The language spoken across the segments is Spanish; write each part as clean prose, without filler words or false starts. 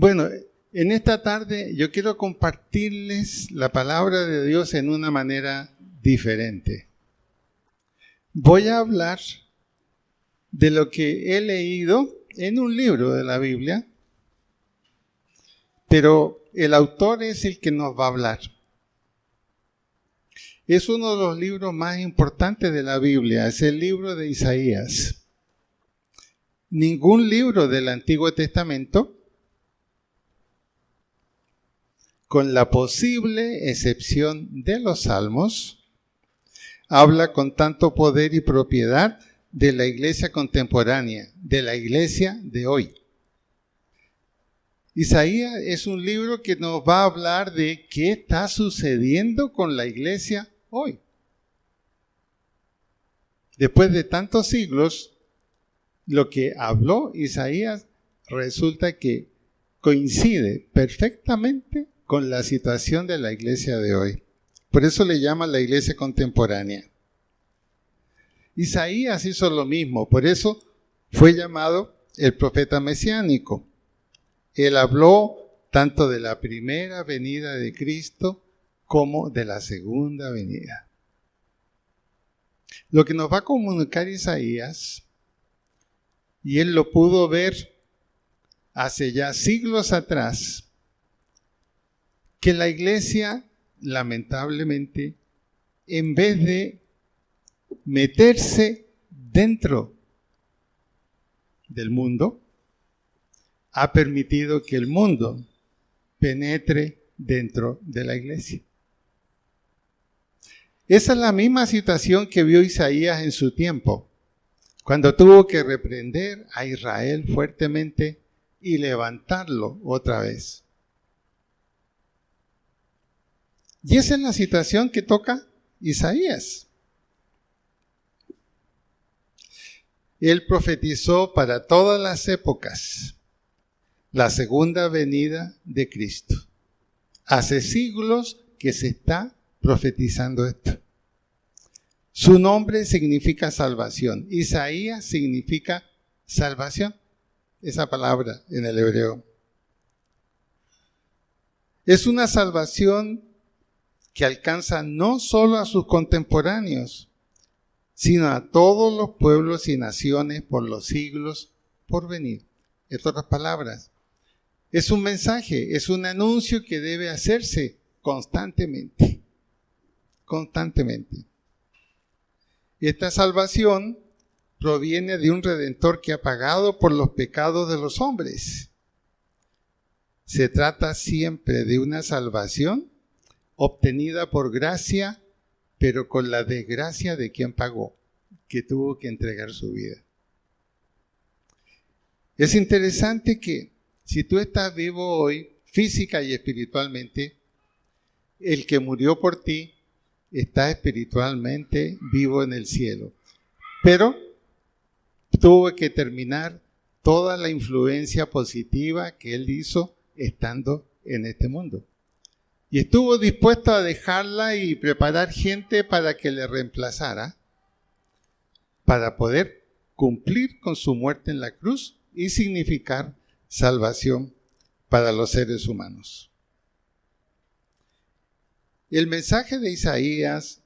Bueno, en esta tarde yo quiero compartirles la palabra de Dios en una manera diferente. Voy a hablar de lo que he leído en un libro de la Biblia, pero el autor es el que nos va a hablar. Es uno de los libros más importantes de la Biblia, es el libro de Isaías. Ningún libro del Antiguo Testamento, con la posible excepción de los Salmos, habla con tanto poder y propiedad de la iglesia contemporánea, de la iglesia de hoy. Isaías es un libro que nos va a hablar de qué está sucediendo con la iglesia hoy. Después de tantos siglos, lo que habló Isaías resulta que coincide perfectamente con la situación de la iglesia de hoy. Por eso le llaman la iglesia contemporánea. Isaías hizo lo mismo, por eso fue llamado el profeta mesiánico. Él habló tanto de la primera venida de Cristo como de la segunda venida. Lo que nos va a comunicar Isaías, y él lo pudo ver hace ya siglos atrás, que la iglesia, lamentablemente, en vez de meterse dentro del mundo, ha permitido que el mundo penetre dentro de la iglesia. Esa es la misma situación que vio Isaías en su tiempo, cuando tuvo que reprender a Israel fuertemente y levantarlo otra vez. Y esa es la situación que toca Isaías. Él profetizó para todas las épocas la segunda venida de Cristo. Hace siglos que se está profetizando esto. Su nombre significa salvación. Isaías significa salvación. Esa palabra en el hebreo. Es una salvación que alcanza no solo a sus contemporáneos, sino a todos los pueblos y naciones por los siglos por venir. En otras palabras, es un mensaje, es un anuncio que debe hacerse constantemente. Constantemente. Esta salvación proviene de un Redentor que ha pagado por los pecados de los hombres. Se trata siempre de una salvación obtenida por gracia, pero con la desgracia de quien pagó, que tuvo que entregar su vida. Es interesante que si tú estás vivo hoy, física y espiritualmente, el que murió por ti está espiritualmente vivo en el cielo. Pero tuvo que terminar toda la influencia positiva que él hizo estando en este mundo. Y estuvo dispuesto a dejarla y preparar gente para que le reemplazara, para poder cumplir con su muerte en la cruz y significar salvación para los seres humanos. El mensaje de Isaías,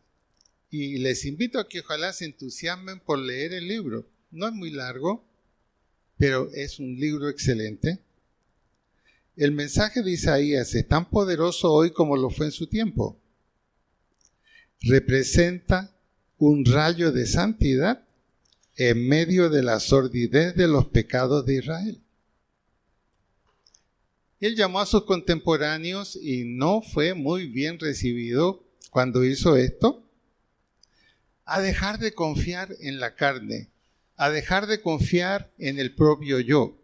y les invito a que ojalá se entusiasmen por leer el libro. No es muy largo, pero es un libro excelente. El mensaje de Isaías es tan poderoso hoy como lo fue en su tiempo. Representa un rayo de santidad en medio de la sordidez de los pecados de Israel. Él llamó a sus contemporáneos y no fue muy bien recibido cuando hizo esto, a dejar de confiar en la carne, a dejar de confiar en el propio yo,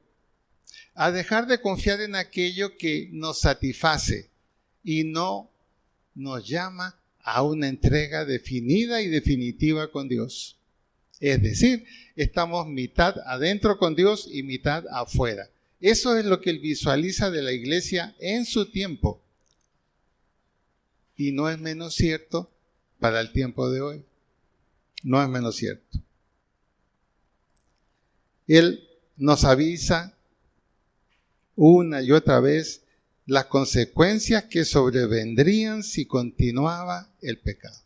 a dejar de confiar en aquello que nos satisface y no nos llama a una entrega definida y definitiva con Dios. Es decir, estamos mitad adentro con Dios y mitad afuera. Eso es lo que él visualiza de la iglesia en su tiempo. Y no es menos cierto para el tiempo de hoy. No es menos cierto. Él nos avisa una y otra vez las consecuencias que sobrevendrían si continuaba el pecado.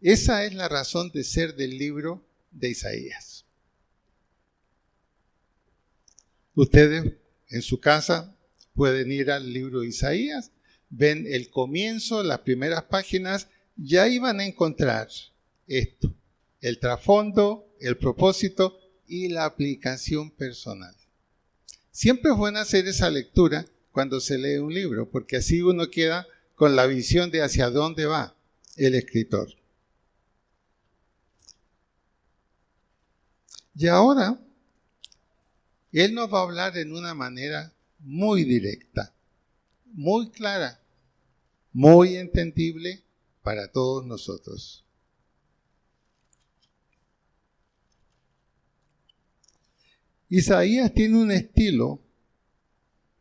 Esa es la razón de ser del libro de Isaías. Ustedes en su casa pueden ir al libro de Isaías, ven el comienzo, las primeras páginas, y ahí van a encontrar esto, el trasfondo, el propósito y la aplicación personal. Siempre es bueno hacer esa lectura cuando se lee un libro, porque así uno queda con la visión de hacia dónde va el escritor. Y ahora, él nos va a hablar en una manera muy directa, muy clara, muy entendible para todos nosotros. Isaías tiene un estilo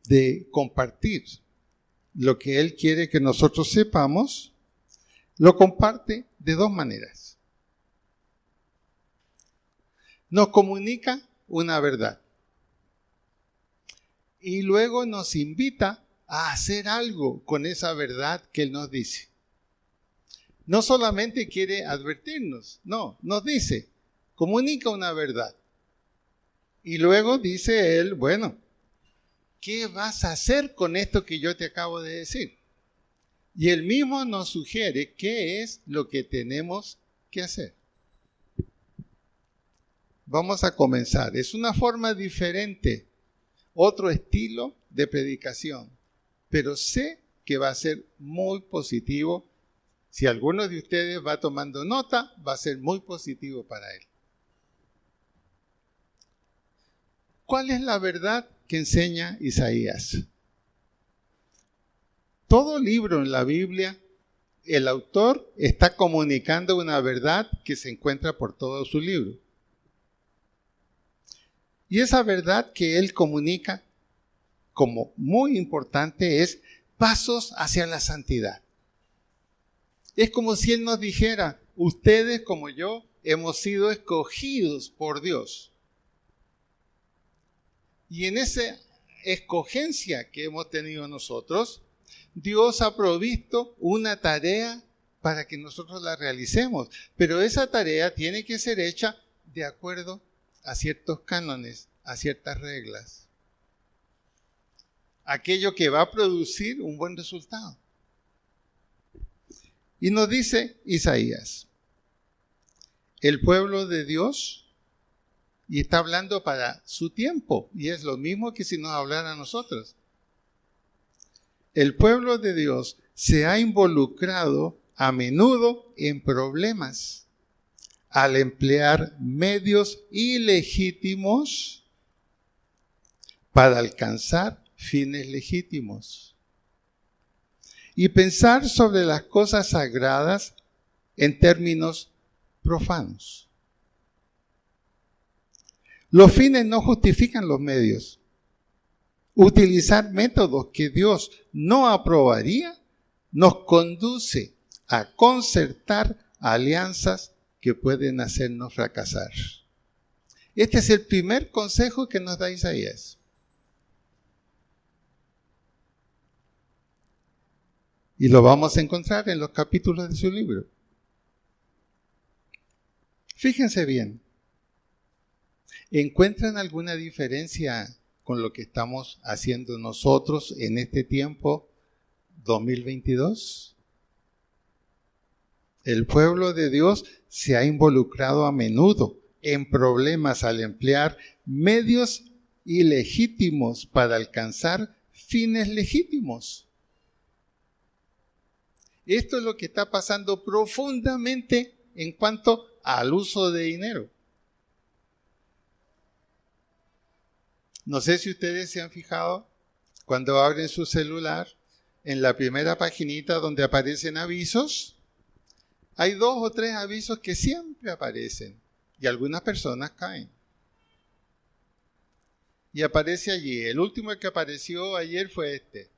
de compartir lo que él quiere que nosotros sepamos, lo comparte de dos maneras. Nos comunica una verdad y luego nos invita a hacer algo con esa verdad que él nos dice. No solamente quiere advertirnos, no, nos dice, comunica una verdad. Y luego dice él, bueno, ¿qué vas a hacer con esto que yo te acabo de decir? Y él mismo nos sugiere qué es lo que tenemos que hacer. Vamos a comenzar. Es una forma diferente, otro estilo de predicación, pero sé que va a ser muy positivo. Si alguno de ustedes va tomando nota, va a ser muy positivo para él. ¿Cuál es la verdad que enseña Isaías? Todo libro en la Biblia, el autor está comunicando una verdad que se encuentra por todo su libro. Y esa verdad que él comunica como muy importante es pasos hacia la santidad. Es como si él nos dijera, ustedes como yo hemos sido escogidos por Dios. Y en esa escogencia que hemos tenido nosotros, Dios ha provisto una tarea para que nosotros la realicemos. Pero esa tarea tiene que ser hecha de acuerdo a ciertos cánones, a ciertas reglas. Aquello que va a producir un buen resultado. Y nos dice Isaías, el pueblo de Dios, y está hablando para su tiempo, y es lo mismo que si nos hablara a nosotros. El pueblo de Dios se ha involucrado a menudo en problemas al emplear medios ilegítimos para alcanzar fines legítimos y pensar sobre las cosas sagradas en términos profanos. Los fines no justifican los medios. Utilizar métodos que Dios no aprobaría nos conduce a concertar alianzas que pueden hacernos fracasar. Este es el primer consejo que nos da Isaías. Y lo vamos a encontrar en los capítulos de su libro. Fíjense bien. ¿Encuentran alguna diferencia con lo que estamos haciendo nosotros en este tiempo 2022? El pueblo de Dios se ha involucrado a menudo en problemas al emplear medios ilegítimos para alcanzar fines legítimos. Esto es lo que está pasando profundamente en cuanto al uso de dinero. No sé si ustedes se han fijado, cuando abren su celular, en la primera paginita donde aparecen avisos, hay 2 o 3 avisos que siempre aparecen y algunas personas caen. Y aparece allí, el último que apareció ayer fue este.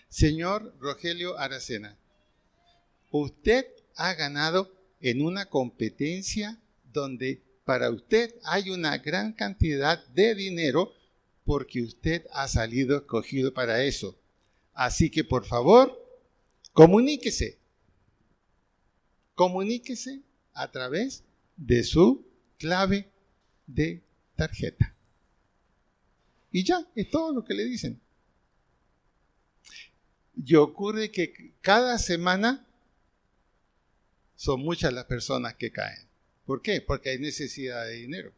Señor Rogelio Aracena, usted ha ganado en una competencia donde para usted hay una gran cantidad de dinero porque usted ha salido escogido para eso. Así que por favor, comuníquese. Comuníquese a través de su clave de tarjeta. Y ya, es todo lo que le dicen. Y ocurre que cada semana son muchas las personas que caen. ¿Por qué? Porque hay necesidad de dinero.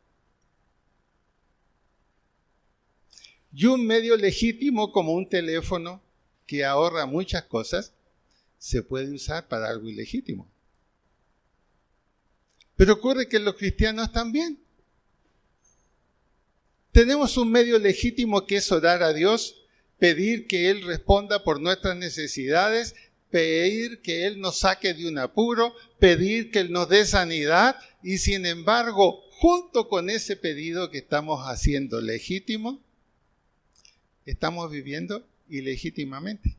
Y un medio legítimo como un teléfono que ahorra muchas cosas se puede usar para algo ilegítimo. Pero ocurre que los cristianos también. Tenemos un medio legítimo que es orar a Dios, pedir que Él responda por nuestras necesidades, pedir que Él nos saque de un apuro, pedir que Él nos dé sanidad, y sin embargo, junto con ese pedido que estamos haciendo legítimo, estamos viviendo ilegítimamente.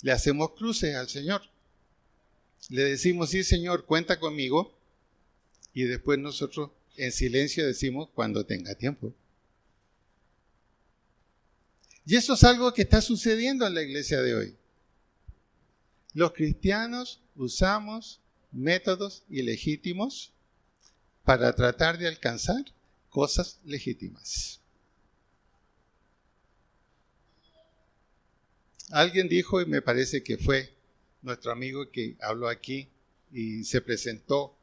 Le hacemos cruces al Señor. Le decimos, sí, Señor, cuenta conmigo. Y después nosotros en silencio decimos, cuando tenga tiempo. Y eso es algo que está sucediendo en la iglesia de hoy. Los cristianos usamos métodos ilegítimos para tratar de alcanzar cosas legítimas. Alguien dijo, y me parece que fue nuestro amigo que habló aquí y se presentó,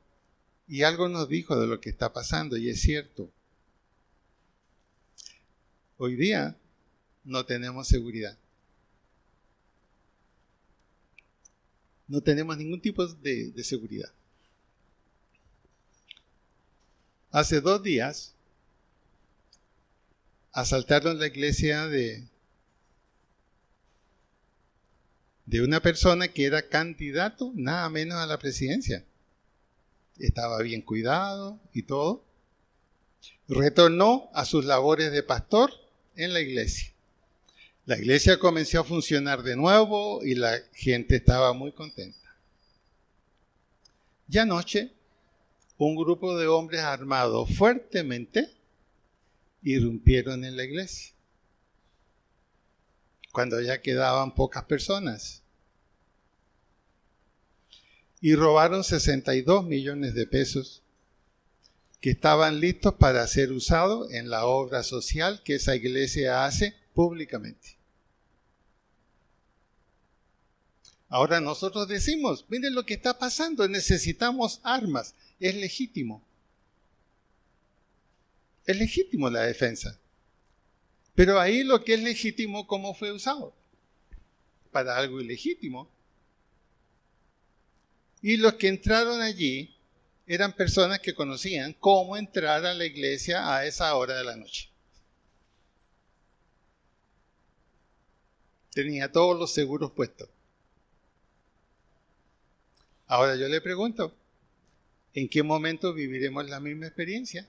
y algo nos dijo de lo que está pasando, y es cierto. Hoy día no tenemos seguridad. No tenemos ningún tipo de seguridad. Hace 2 días asaltaron la iglesia de una persona que era candidato nada menos a la presidencia. Estaba bien cuidado y todo. Retornó a sus labores de pastor en la iglesia. La iglesia comenzó a funcionar de nuevo y la gente estaba muy contenta. Y anoche, un grupo de hombres armados fuertemente irrumpieron en la iglesia, cuando ya quedaban pocas personas. Y robaron 62 millones de pesos que estaban listos para ser usados en la obra social que esa iglesia hace públicamente. Ahora nosotros decimos, miren lo que está pasando, necesitamos armas, es legítimo. Es legítimo la defensa. Pero ahí lo que es legítimo, ¿cómo fue usado? Para algo ilegítimo. Y los que entraron allí eran personas que conocían cómo entrar a la iglesia a esa hora de la noche. Tenía todos los seguros puestos. Ahora yo le pregunto, ¿en qué momento viviremos la misma experiencia?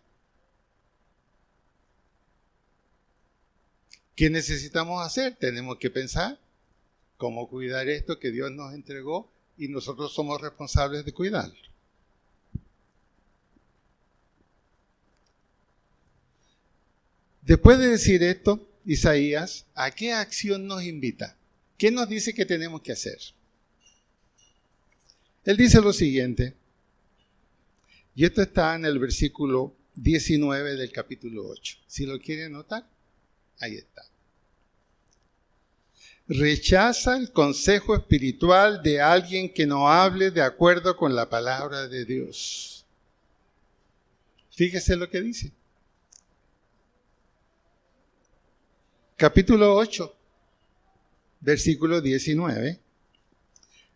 ¿Qué necesitamos hacer? Tenemos que pensar cómo cuidar esto que Dios nos entregó y nosotros somos responsables de cuidarlo. Después de decir esto, Isaías, ¿a qué acción nos invita? ¿Qué nos dice que tenemos que hacer? Él dice lo siguiente, y esto está en el versículo 19 del capítulo 8. Si lo quieren notar, ahí está. Rechaza el consejo espiritual de alguien que no hable de acuerdo con la palabra de Dios. Fíjese lo que dice. Capítulo 8, versículo 19.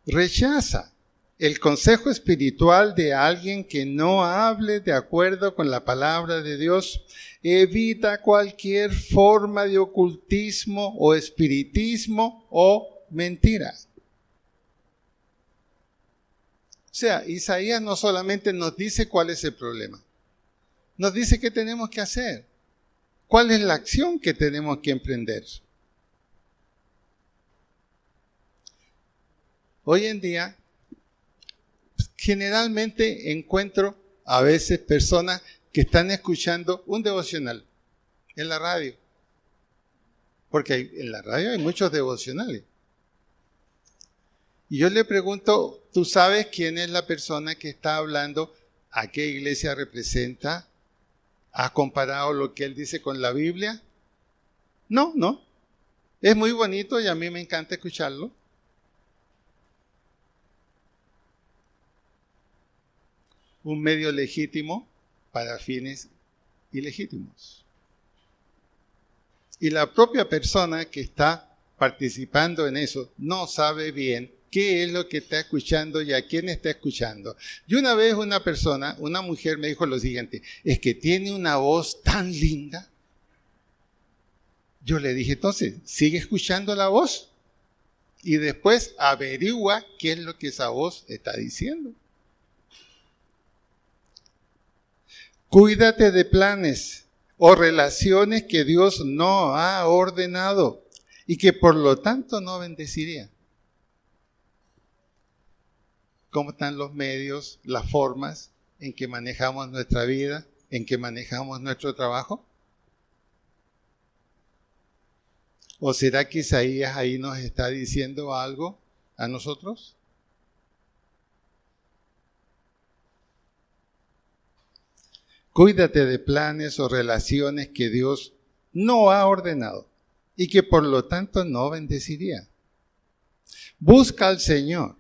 Rechaza el consejo espiritual de alguien que no hable de acuerdo con la palabra de Dios. Evita cualquier forma de ocultismo o espiritismo o mentira. O sea, Isaías no solamente nos dice cuál es el problema, nos dice qué tenemos que hacer, cuál es la acción que tenemos que emprender. Hoy en día generalmente encuentro a veces personas que están escuchando un devocional en la radio. Porque en la radio hay muchos devocionales. Y yo le pregunto, ¿tú sabes quién es la persona que está hablando? ¿A qué iglesia representa? ¿Has comparado lo que él dice con la Biblia? No. Es muy bonito y a mí me encanta escucharlo. Un medio legítimo para fines ilegítimos. Y la propia persona que está participando en eso no sabe bien qué es lo que está escuchando y a quién está escuchando. Y una vez una mujer me dijo lo siguiente, es que tiene una voz tan linda. Yo le dije, entonces, sigue escuchando la voz y después averigua qué es lo que esa voz está diciendo. Cuídate de planes o relaciones que Dios no ha ordenado y que por lo tanto no bendeciría. ¿Cómo están los medios, las formas en que manejamos nuestra vida, en que manejamos nuestro trabajo? ¿O será que Isaías ahí nos está diciendo algo a nosotros? Cuídate de planes o relaciones que Dios no ha ordenado y que por lo tanto no bendeciría. Busca al Señor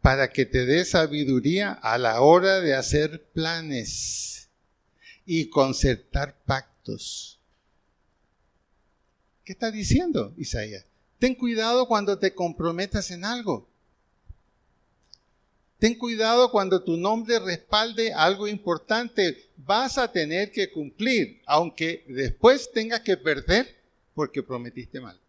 para que te dé sabiduría a la hora de hacer planes y concertar pactos. ¿Qué está diciendo Isaías? Ten cuidado cuando te comprometas en algo. Ten cuidado cuando tu nombre respalde algo importante. Vas a tener que cumplir, aunque después tengas que perder porque prometiste mal.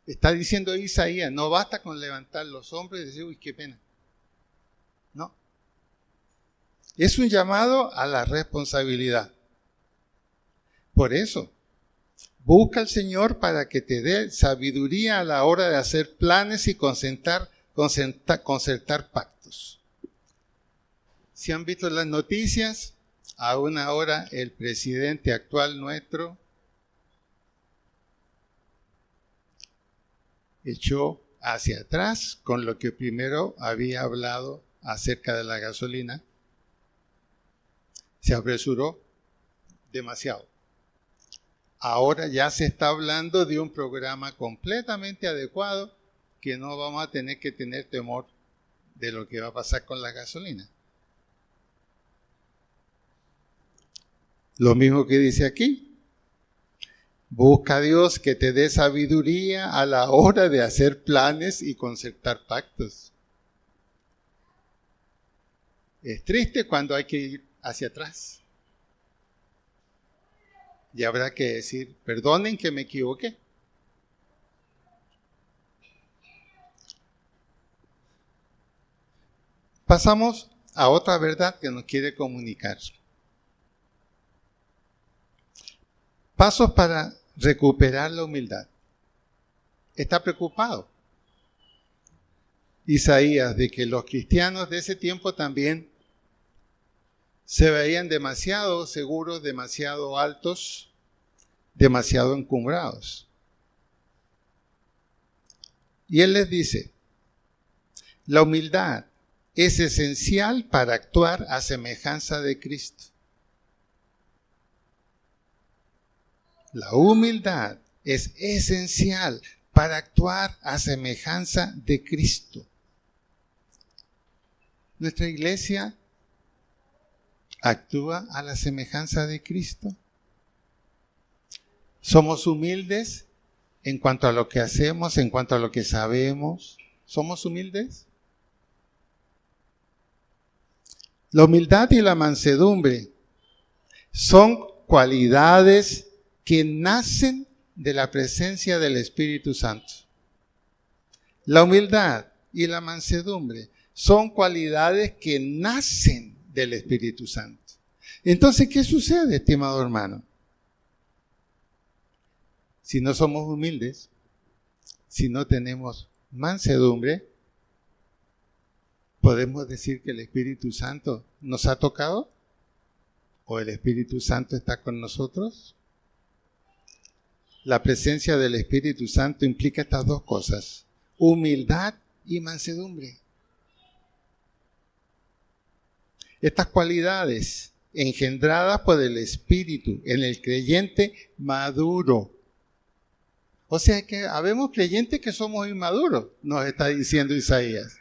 Está diciendo Isaías, no basta con levantar los hombros y decir, uy, qué pena. No. Es un llamado a la responsabilidad. Por eso, busca al Señor para que te dé sabiduría a la hora de hacer planes y concertar pactos. Si han visto las noticias, a una hora el presidente actual nuestro echó hacia atrás con lo que primero había hablado acerca de la gasolina. Se apresuró demasiado. Ahora ya se está hablando de un programa completamente adecuado que no vamos a tener que tener temor de lo que va a pasar con la gasolina. Lo mismo que dice aquí. Busca a Dios que te dé sabiduría a la hora de hacer planes y concertar pactos. Es triste cuando hay que ir hacia atrás. Y habrá que decir, perdonen que me equivoqué. Pasamos a otra verdad que nos quiere comunicar. Pasos para recuperar la humildad. Está preocupado Isaías de que los cristianos de ese tiempo también se veían demasiado seguros, demasiado altos, demasiado encumbrados. Y él les dice, la humildad es esencial para actuar a semejanza de Cristo. La humildad es esencial para actuar a semejanza de Cristo. Nuestra iglesia actúa a la semejanza de Cristo. Somos humildes en cuanto a lo que hacemos, en cuanto a lo que sabemos. ¿Somos humildes? La humildad y la mansedumbre son cualidades que nacen de la presencia del Espíritu Santo. La humildad y la mansedumbre son cualidades que nacen del Espíritu Santo. Entonces, ¿qué sucede, estimado hermano? Si no somos humildes, si no tenemos mansedumbre, ¿podemos decir que el Espíritu Santo nos ha tocado? ¿O el Espíritu Santo está con nosotros? La presencia del Espíritu Santo implica estas dos cosas: humildad y mansedumbre. Estas cualidades engendradas por el Espíritu en el creyente maduro. O sea que habemos creyentes que somos inmaduros, nos está diciendo Isaías.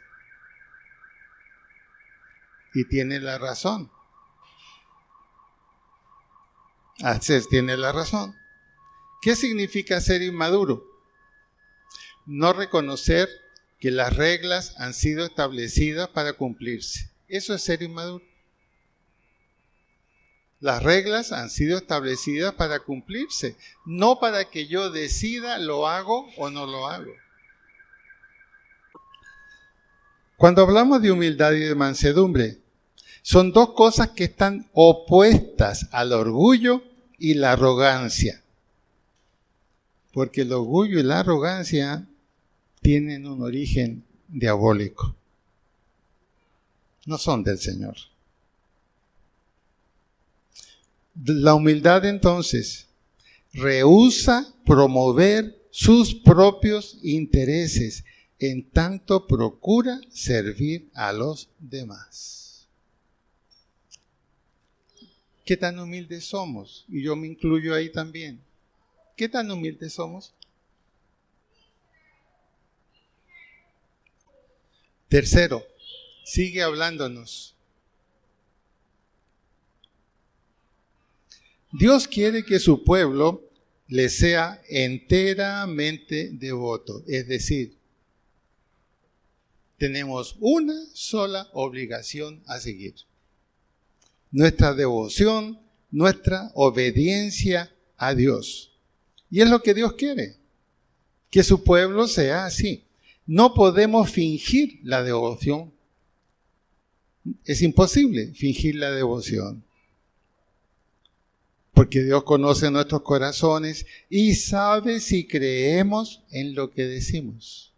Y tiene la razón. Así tiene la razón. ¿Qué significa ser inmaduro? No reconocer que las reglas han sido establecidas para cumplirse. Eso es ser inmaduro. Las reglas han sido establecidas para cumplirse, no para que yo decida lo hago o no lo hago. Cuando hablamos de humildad y de mansedumbre, son dos cosas que están opuestas al orgullo y la arrogancia. Porque el orgullo y la arrogancia tienen un origen diabólico. No son del Señor. La humildad entonces rehúsa promover sus propios intereses, en tanto procura servir a los demás. ¿Qué tan humildes somos? Y yo me incluyo ahí también. ¿Qué tan humildes somos? Tercero, sigue hablándonos. Dios quiere que su pueblo le sea enteramente devoto. Es decir, tenemos una sola obligación a seguir: nuestra devoción, nuestra obediencia a Dios. Y es lo que Dios quiere, que su pueblo sea así. No podemos fingir la devoción. Es imposible fingir la devoción. Porque Dios conoce nuestros corazones y sabe si creemos en lo que decimos.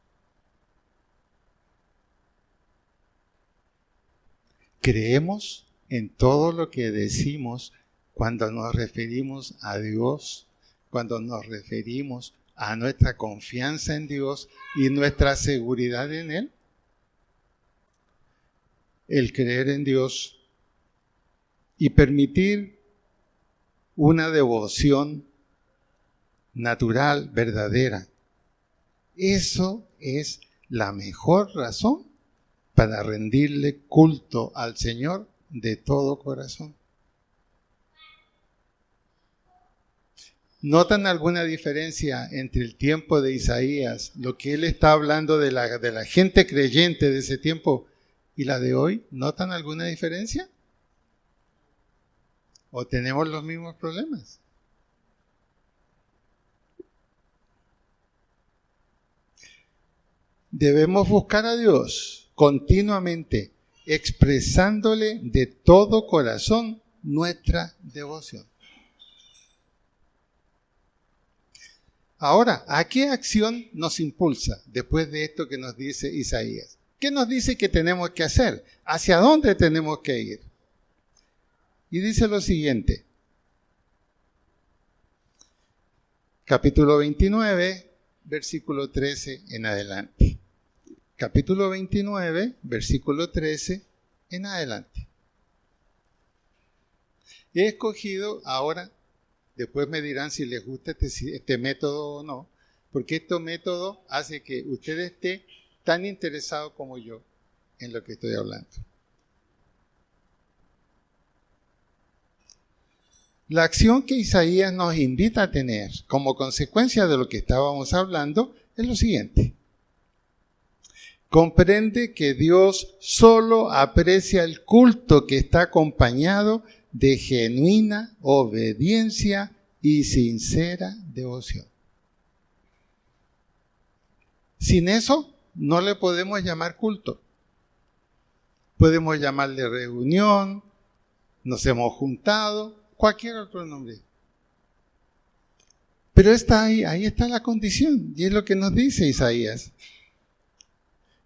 ¿Creemos en todo lo que decimos cuando nos referimos a Dios, cuando nos referimos a nuestra confianza en Dios y nuestra seguridad en Él? El creer en Dios y permitir una devoción natural, verdadera. Eso es la mejor razón para rendirle culto al Señor de todo corazón. ¿Notan alguna diferencia entre el tiempo de Isaías, lo que él está hablando de la gente creyente de ese tiempo, y la de hoy? ¿Notan alguna diferencia? ¿O tenemos los mismos problemas? Debemos buscar a Dios continuamente, expresándole de todo corazón nuestra devoción. Ahora, ¿a qué acción nos impulsa después de esto que nos dice Isaías? ¿Qué nos dice que tenemos que hacer? ¿Hacia dónde tenemos que ir? Y dice lo siguiente, capítulo 29, versículo 13 en adelante. Capítulo 29, versículo 13 en adelante. He escogido ahora, después me dirán si les gusta este método o no, porque este método hace que usted esté tan interesado como yo en lo que estoy hablando. La acción que Isaías nos invita a tener como consecuencia de lo que estábamos hablando es lo siguiente. Comprende que Dios solo aprecia el culto que está acompañado de genuina obediencia y sincera devoción. Sin eso, no le podemos llamar culto. Podemos llamarle reunión, nos hemos juntado, cualquier otro nombre. Pero está ahí está la condición, y es lo que nos dice Isaías.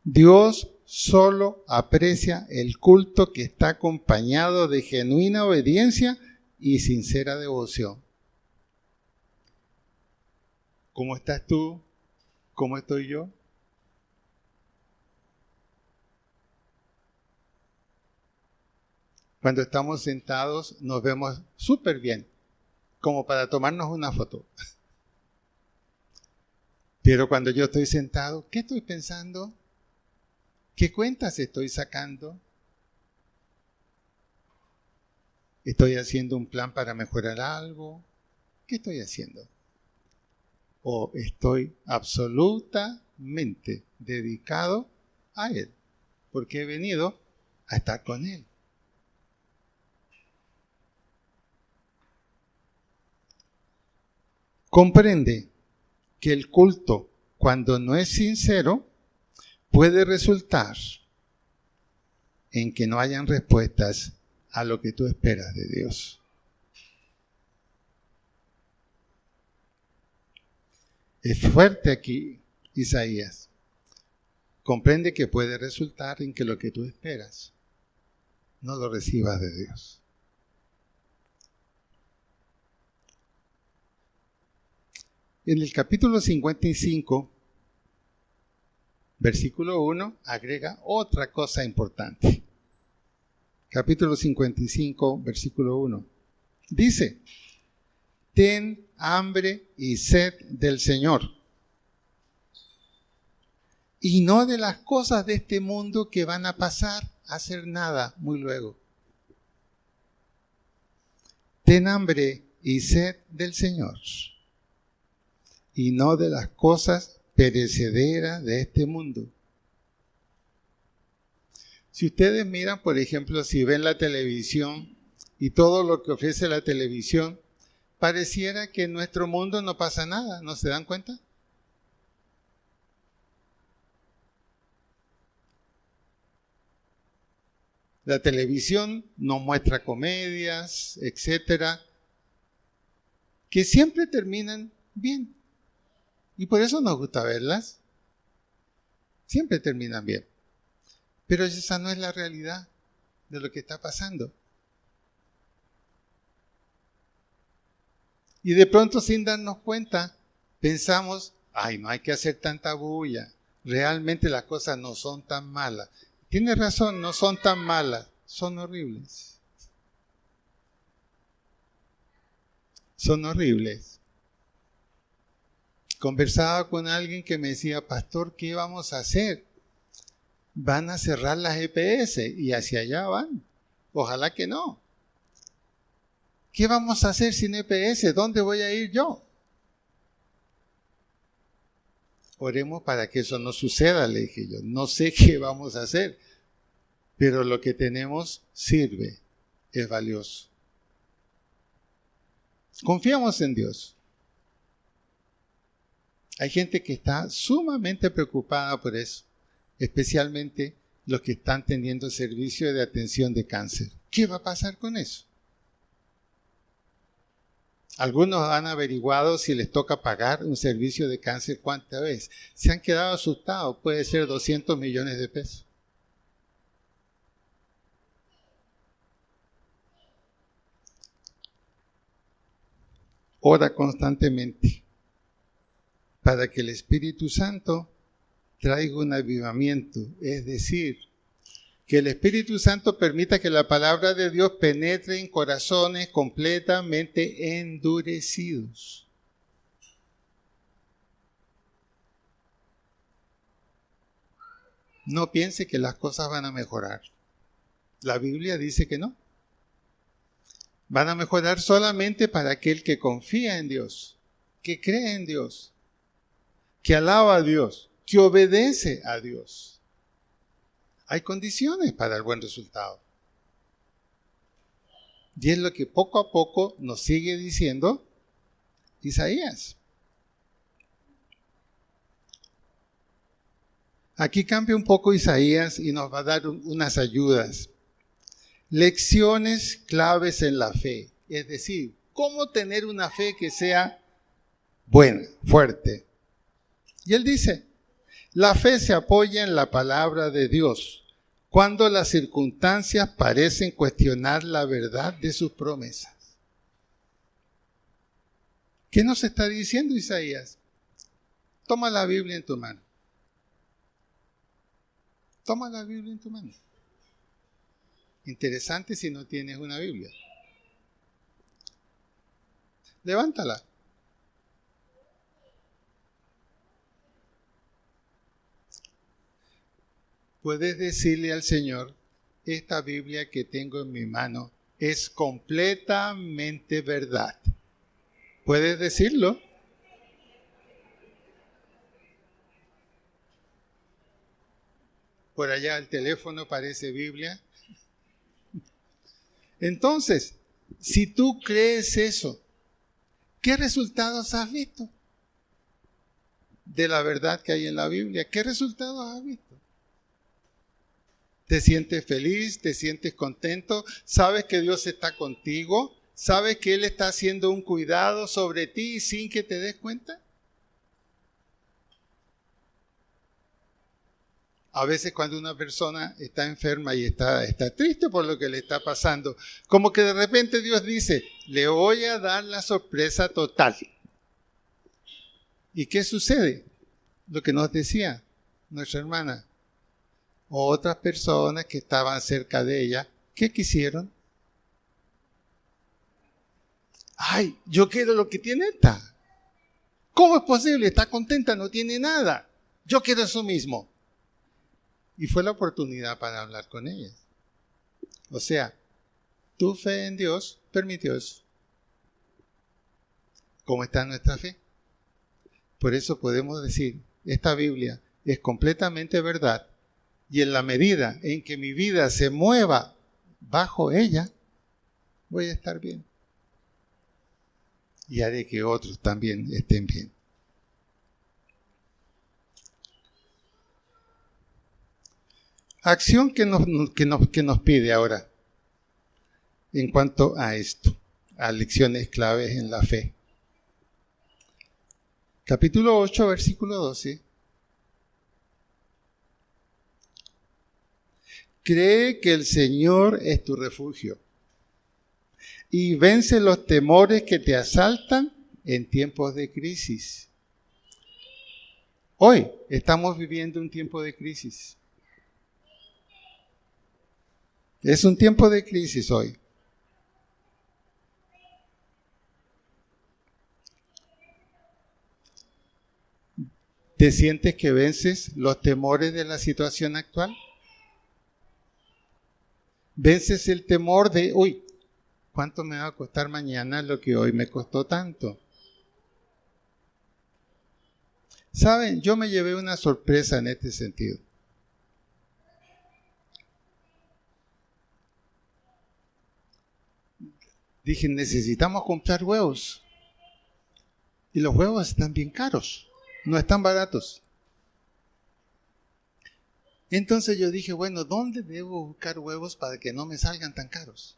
Dios solo aprecia el culto que está acompañado de genuina obediencia y sincera devoción. ¿Cómo estás tú? ¿Cómo estoy yo? Cuando estamos sentados nos vemos súper bien, como para tomarnos una foto. Pero cuando yo estoy sentado, ¿qué estoy pensando? ¿Qué cuentas estoy sacando? ¿Estoy haciendo un plan para mejorar algo? ¿Qué estoy haciendo? ¿O estoy absolutamente dedicado a Él? Porque he venido a estar con Él. Comprende que el culto, cuando no es sincero, puede resultar en que no hayan respuestas a lo que tú esperas de Dios. Es fuerte aquí Isaías. Comprende que puede resultar en que lo que tú esperas no lo recibas de Dios. En el capítulo 55, versículo 1, agrega otra cosa importante. Capítulo 55, versículo 1. Dice, ten hambre y sed del Señor, y no de las cosas de este mundo que van a pasar a ser nada muy luego. Ten hambre y sed del Señor, y no de las cosas perecederas de este mundo. Si ustedes miran, por ejemplo, si ven la televisión y todo lo que ofrece la televisión, pareciera que en nuestro mundo no pasa nada, ¿no se dan cuenta? La televisión nos muestra comedias, etcétera, que siempre terminan bien. Y por eso nos gusta verlas. Siempre terminan bien. Pero esa no es la realidad de lo que está pasando. Y de pronto, sin darnos cuenta, pensamos, ay, no hay que hacer tanta bulla. Realmente las cosas no son tan malas. Tiene razón, no son tan malas, son horribles. Son horribles. Conversaba con alguien que me decía, pastor, ¿qué vamos a hacer? Van a cerrar las EPS y hacia allá van. Ojalá que no. ¿Qué vamos a hacer sin EPS? ¿Dónde voy a ir yo? Oremos para que eso no suceda, le dije yo. No sé qué vamos a hacer, pero lo que tenemos sirve, es valioso. Confiamos en Dios. Hay gente que está sumamente preocupada por eso, especialmente los que están teniendo servicio de atención de cáncer. ¿Qué va a pasar con eso? Algunos han averiguado si les toca pagar un servicio de cáncer cuántas veces. Se han quedado asustados, puede ser 200 millones de pesos. Ora constantemente para que el Espíritu Santo traiga un avivamiento, es decir, que el Espíritu Santo permita que la palabra de Dios penetre en corazones completamente endurecidos. No piense que las cosas van a mejorar. La Biblia dice que no. Van a mejorar solamente para aquel que confía en Dios, que cree en Dios, que alaba a Dios, que obedece a Dios. Hay condiciones para el buen resultado. Y es lo que poco a poco nos sigue diciendo Isaías. Aquí cambia un poco Isaías y nos va a dar unas ayudas. Lecciones claves en la fe. Es decir, cómo tener una fe que sea buena, fuerte. Y él dice, La fe se apoya en la palabra de Dios cuando las circunstancias parecen cuestionar la verdad de sus promesas. ¿Qué nos está diciendo Isaías? Toma la Biblia en tu mano. Toma la Biblia en tu mano. Interesante si no tienes una Biblia. Levántala. Puedes decirle al Señor, esta Biblia que tengo en mi mano es completamente verdad. ¿Puedes decirlo? Por allá el teléfono parece Biblia. Entonces, si tú crees eso, ¿qué resultados has visto de la verdad que hay en la Biblia? ¿Qué resultados has visto? ¿Te sientes feliz? ¿Te sientes contento? ¿Sabes que Dios está contigo? ¿Sabes que Él está haciendo un cuidado sobre ti sin que te des cuenta? A veces cuando una persona está enferma y está triste por lo que le está pasando, como que de repente Dios dice, le voy a dar la sorpresa total. ¿Y qué sucede? Lo que nos decía nuestra hermana. Otras personas que estaban cerca de ella, ¿qué quisieron? Ay, yo quiero lo que tiene esta. ¿Cómo es posible? Está contenta, no tiene nada. Yo quiero eso mismo. Y fue la oportunidad para hablar con ella. O sea, tu fe en Dios permitió eso. ¿Cómo está nuestra fe? Por eso podemos decir, esta Biblia es completamente verdad. Y en la medida en que mi vida se mueva bajo ella, voy a estar bien. Y haré que otros también estén bien. Acción que nos pide ahora en cuanto a esto, a lecciones claves en la fe. Capítulo 8, versículo 12. Cree que el Señor es tu refugio y vence los temores que te asaltan en tiempos de crisis. Hoy estamos viviendo un tiempo de crisis. Es un tiempo de crisis hoy. ¿Te sientes que vences los temores de la situación actual? ¿Vences el temor de, ¿cuánto me va a costar mañana lo que hoy me costó tanto? ¿Saben? Yo me llevé una sorpresa en este sentido. Dije, necesitamos comprar huevos. Y los huevos están bien caros, no están baratos. Entonces yo dije, bueno, ¿dónde debo buscar huevos para que no me salgan tan caros?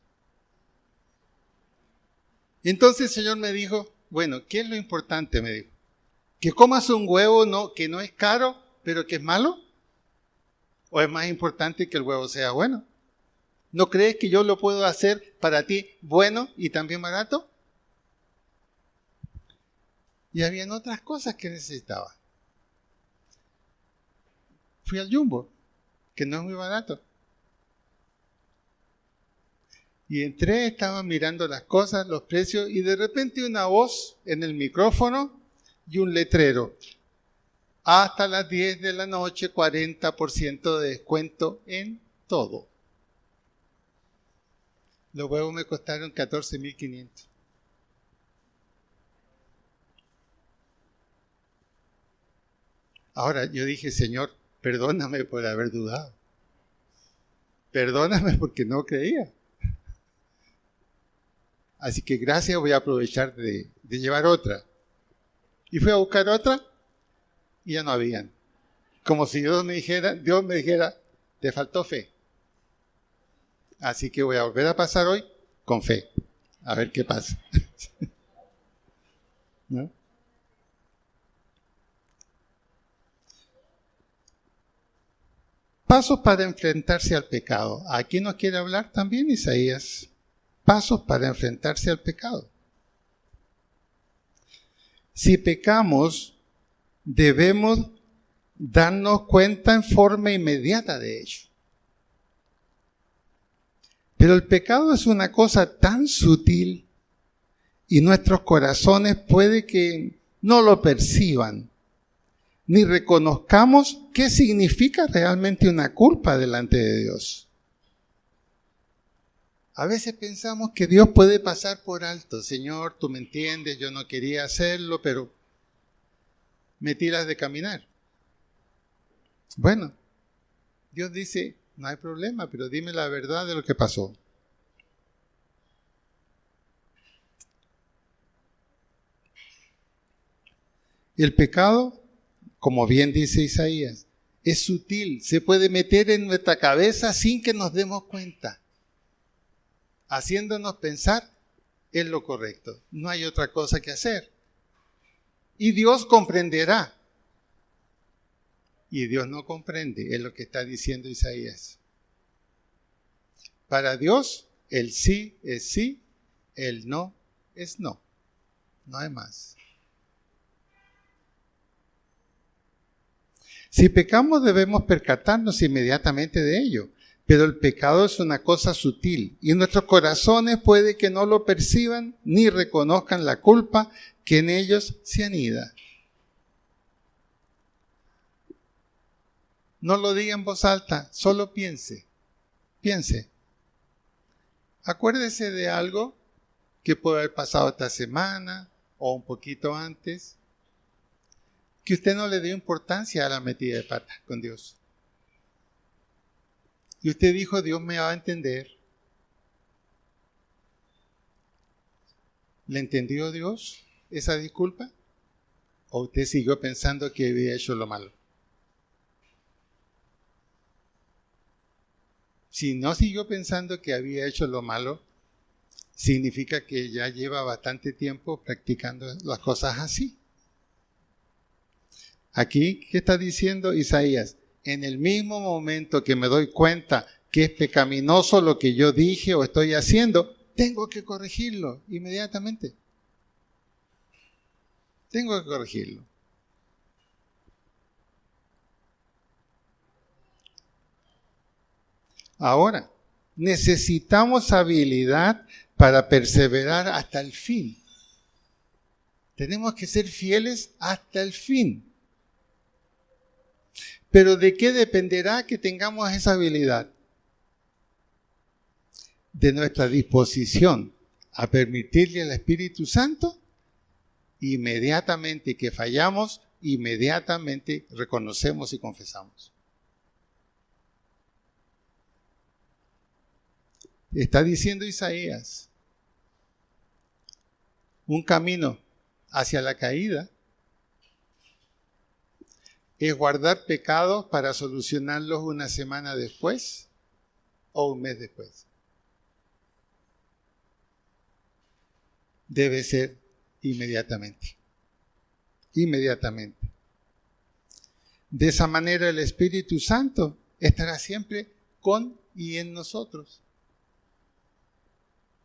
Entonces el Señor me dijo, bueno, ¿qué es lo importante? Me dijo, ¿que comas un huevo que no es caro, pero que es malo? ¿O es más importante que el huevo sea bueno? ¿No crees que yo lo puedo hacer para ti bueno y también barato? Y habían otras cosas que necesitaba. Fui al Jumbo, que no es muy barato. Y entré, estaba mirando las cosas, los precios, y de repente una voz en el micrófono y un letrero. Hasta las 10 de la noche, 40% de descuento en todo. Los huevos me costaron 14.500. Ahora yo dije, Señor, perdóname por haber dudado. Perdóname porque no creía. Así que gracias, voy a aprovechar de llevar otra. Y fui a buscar otra y ya no habían. Como si Dios me dijera, te faltó fe. Así que voy a volver a pasar hoy con fe. A ver qué pasa. ¿No? Pasos para enfrentarse al pecado. Aquí nos quiere hablar también Isaías. Pasos para enfrentarse al pecado. Si pecamos, debemos darnos cuenta en forma inmediata de ello. Pero el pecado es una cosa tan sutil y nuestros corazones puede que no lo perciban, ni reconozcamos qué significa realmente una culpa delante de Dios. A veces pensamos que Dios puede pasar por alto. Señor, tú me entiendes, yo no quería hacerlo, pero me tiras de caminar. Bueno, Dios dice, no hay problema, pero dime la verdad de lo que pasó. El pecado, como bien dice Isaías, es sutil, se puede meter en nuestra cabeza sin que nos demos cuenta, haciéndonos pensar en lo correcto. No hay otra cosa que hacer. Y Dios comprenderá. Y Dios no comprende, es lo que está diciendo Isaías. Para Dios, el sí es sí, el no es no. No hay más. Si pecamos debemos percatarnos inmediatamente de ello, pero el pecado es una cosa sutil y nuestros corazones puede que no lo perciban ni reconozcan la culpa que en ellos se anida. No lo diga en voz alta, solo piense. Acuérdese de algo que puede haber pasado esta semana o un poquito antes, que usted no le dio importancia a la metida de pata con Dios. Y usted dijo, Dios me va a entender. ¿Le entendió Dios esa disculpa? ¿O usted siguió pensando que había hecho lo malo? Si no siguió pensando que había hecho lo malo, significa que ya lleva bastante tiempo practicando las cosas así. Aquí, ¿qué está diciendo Isaías? En el mismo momento que me doy cuenta que es pecaminoso lo que yo dije o estoy haciendo, tengo que corregirlo inmediatamente. Tengo que corregirlo. Ahora, necesitamos habilidad para perseverar hasta el fin. Tenemos que ser fieles hasta el fin. Pero ¿de qué dependerá que tengamos esa habilidad? De nuestra disposición a permitirle al Espíritu Santo, inmediatamente que fallamos, inmediatamente reconocemos y confesamos. Está diciendo Isaías, un camino hacia la caída es guardar pecados para solucionarlos una semana después o un mes después. Debe ser inmediatamente. Inmediatamente. De esa manera el Espíritu Santo estará siempre con y en nosotros.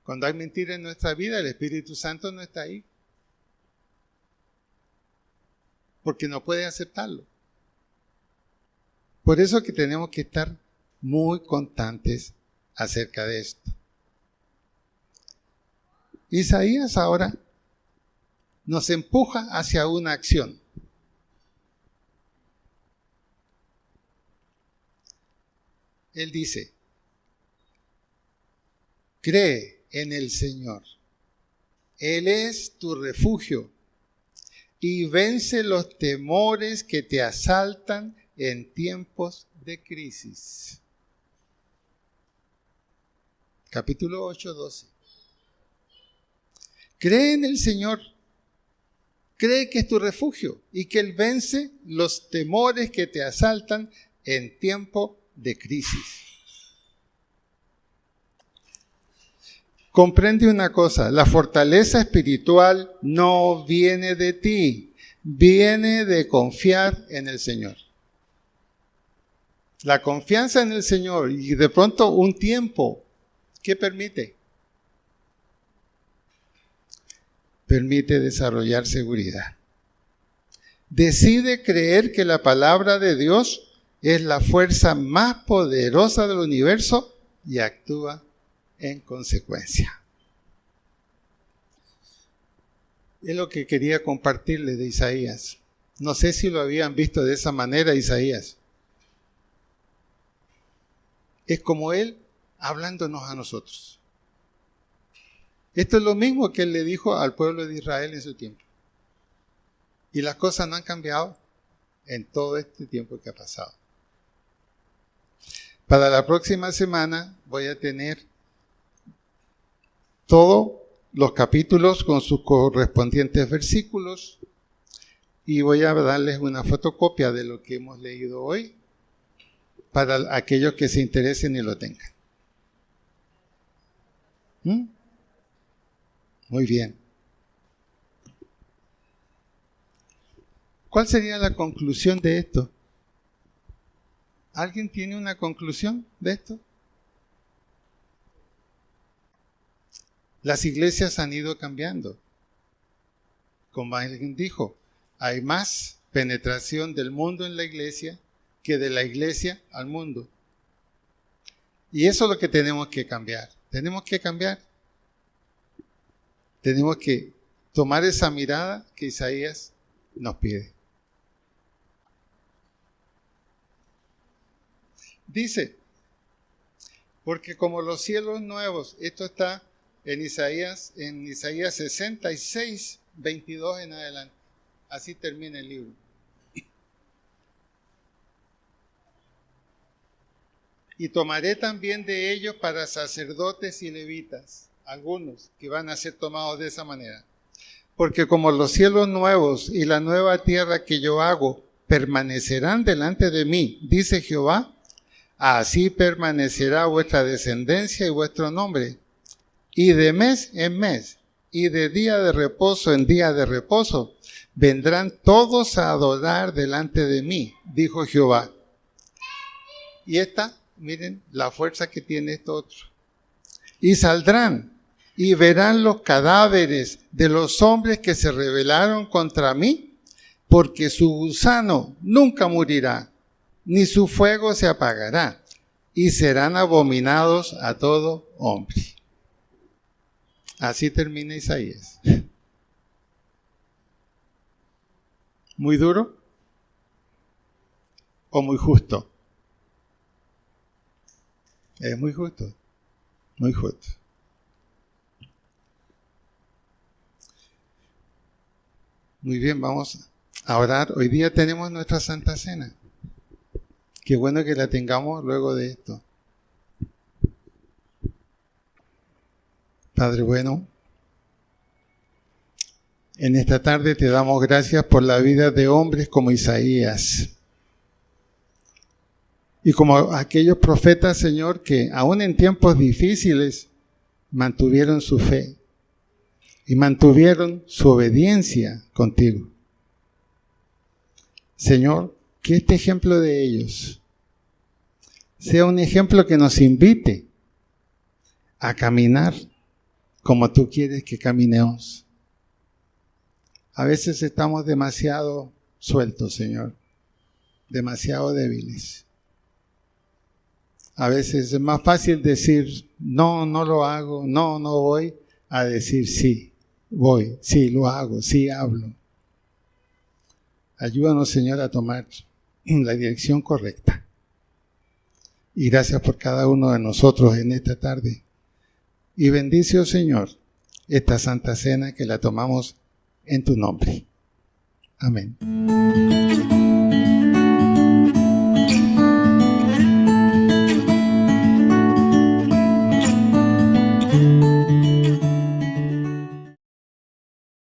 Cuando hay mentira en nuestra vida, el Espíritu Santo no está ahí. Porque no puede aceptarlo. Por eso que tenemos que estar muy constantes acerca de esto. Isaías ahora nos empuja hacia una acción. Él dice, cree en el Señor. Él es tu refugio y vence los temores que te asaltan en tiempos de crisis. Capítulo 8, 12. Cree en el Señor. Cree que es tu refugio y que Él vence los temores que te asaltan en tiempo de crisis. Comprende una cosa, la fortaleza espiritual no viene de ti, viene de confiar en el Señor. La confianza en el Señor y de pronto un tiempo, ¿qué permite? Permite desarrollar seguridad. Decide creer que la palabra de Dios es la fuerza más poderosa del universo y actúa en consecuencia. Es lo que quería compartirles de Isaías. No sé si lo habían visto de esa manera, Isaías. Es como él hablándonos a nosotros. Esto es lo mismo que él le dijo al pueblo de Israel en su tiempo. Y las cosas no han cambiado en todo este tiempo que ha pasado. Para la próxima semana voy a tener todos los capítulos con sus correspondientes versículos y voy a darles una fotocopia de lo que hemos leído hoy para aquellos que se interesen y lo tengan. Muy bien. ¿Cuál sería la conclusión de esto? ¿Alguien tiene una conclusión de esto? Las iglesias han ido cambiando. Como alguien dijo, hay más penetración del mundo en la iglesia que de la iglesia al mundo. Y eso es lo que tenemos que cambiar. Tenemos que cambiar. Tenemos que tomar esa mirada que Isaías nos pide. Dice, porque como los cielos nuevos, esto está en Isaías 66, 22 en adelante. Así termina el libro. Y tomaré también de ellos para sacerdotes y levitas, algunos que van a ser tomados de esa manera. Porque como los cielos nuevos y la nueva tierra que yo hago permanecerán delante de mí, dice Jehová, así permanecerá vuestra descendencia y vuestro nombre. Y de mes en mes, y de día de reposo en día de reposo, vendrán todos a adorar delante de mí, dijo Jehová. Y esta, miren la fuerza que tiene esto otro. Y saldrán y verán los cadáveres de los hombres que se rebelaron contra mí, porque su gusano nunca morirá, ni su fuego se apagará, y serán abominados a todo hombre. Así termina Isaías. ¿Muy duro o muy justo? Es muy justo, muy justo. Muy bien, vamos a orar. Hoy día tenemos nuestra Santa Cena. Qué bueno que la tengamos luego de esto. Padre bueno, en esta tarde te damos gracias por la vida de hombres como Isaías y como aquellos profetas, Señor, que aún en tiempos difíciles mantuvieron su fe y mantuvieron su obediencia contigo. Señor, que este ejemplo de ellos sea un ejemplo que nos invite a caminar como tú quieres que caminemos. A veces estamos demasiado sueltos, Señor, demasiado débiles. A veces es más fácil decir, no, no lo hago, no, no voy, a decir, sí, voy, sí, lo hago, sí, hablo. Ayúdanos, Señor, a tomar la dirección correcta. Y gracias por cada uno de nosotros en esta tarde. Y bendice, oh Señor, esta Santa Cena que la tomamos en tu nombre. Amén.